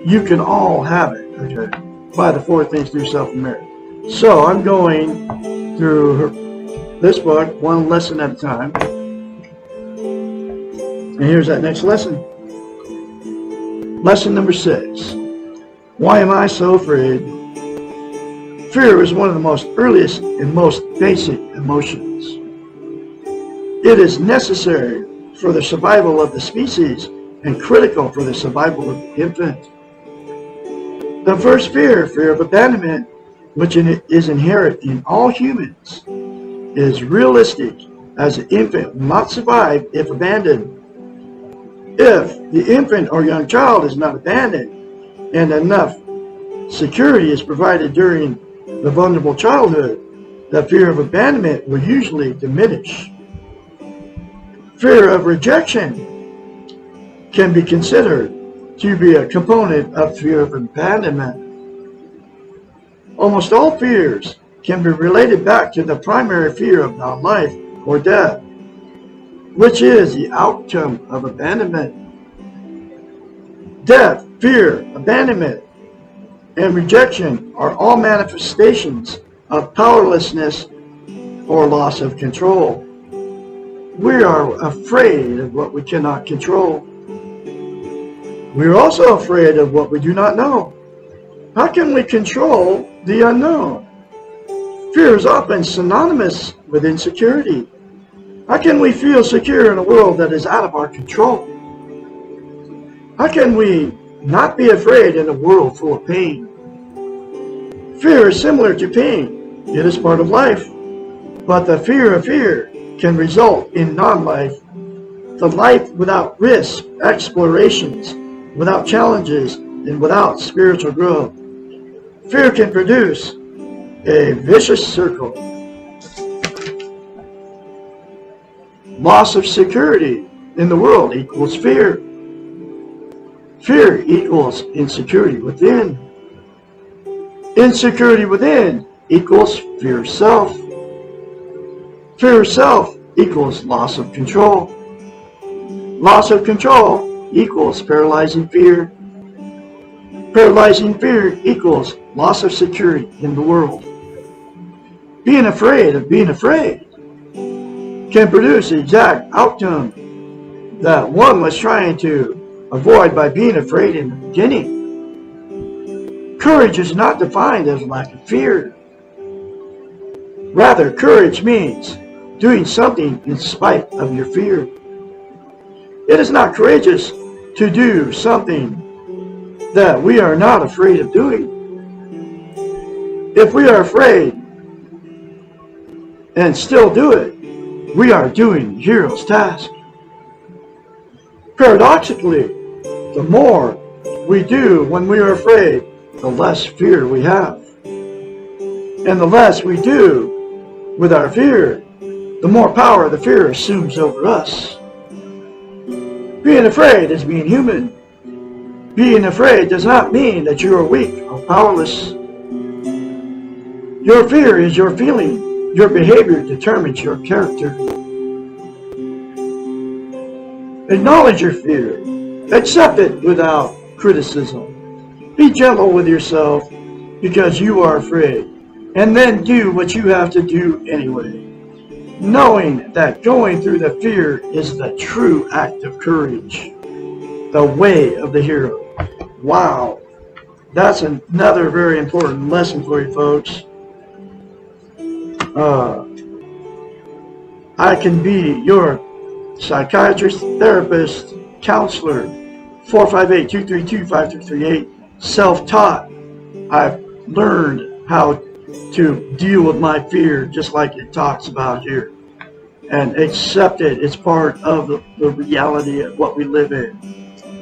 you can all have it, okay, by the four things through self-merit. So I'm going through this book one lesson at a time. And here's that next lesson. Lesson number 6. Why am I so afraid? Fear is one of the most earliest and most basic emotions. It is necessary for the survival of the species and critical for the survival of the infant. The first fear, fear of abandonment, which is inherent in all humans, is realistic, as the infant will not survive if abandoned. If the infant or young child is not abandoned and enough security is provided during the vulnerable childhood, the fear of abandonment will usually diminish. Fear of rejection can be considered to be a component of fear of abandonment. Almost all fears can be related back to the primary fear of non-life or death, which is the outcome of abandonment. Death, fear, abandonment, and rejection are all manifestations of powerlessness or loss of control. We are afraid of what we cannot control. We are also afraid of what we do not know. How can we control the unknown? Fear is often synonymous with insecurity. How can we feel secure in a world that is out of our control? How can we not be afraid in a world full of pain? Fear is similar to pain. It is part of life. But the fear of fear can result in non-life. The life without risk, explorations, without challenges, and without spiritual growth. Fear can produce a vicious circle. Loss of security in the world equals fear. Fear equals insecurity within. Insecurity within equals fear of self. Fear of self equals loss of control. Loss of control equals paralyzing fear. Paralyzing fear equals loss of security in the world. Being afraid of being afraid can produce the exact outcome that one was trying to avoid by being afraid in the beginning. Courage is not defined as lack of fear. Rather, courage means doing something in spite of your fear. It is not courageous to do something that we are not afraid of doing. If we are afraid and still do it, we are doing the hero's task. Paradoxically, the more we do when we are afraid, the less fear we have. And the less we do with our fear, the more power the fear assumes over us. Being afraid is being human. Being afraid does not mean that you are weak or powerless. Your fear is your feeling. Your behavior determines your character. Acknowledge your fear. Accept it without criticism. Be gentle with yourself because you are afraid, and then do what you have to do anyway, knowing that going through the fear is the true act of courage, the way of the hero. Wow, that's another very important lesson for you folks. I can be your psychiatrist, therapist, counselor. 458-232-5338. Self-taught. I've learned how to deal with my fear just like it talks about here, and accept it. It's part of the reality of what we live in.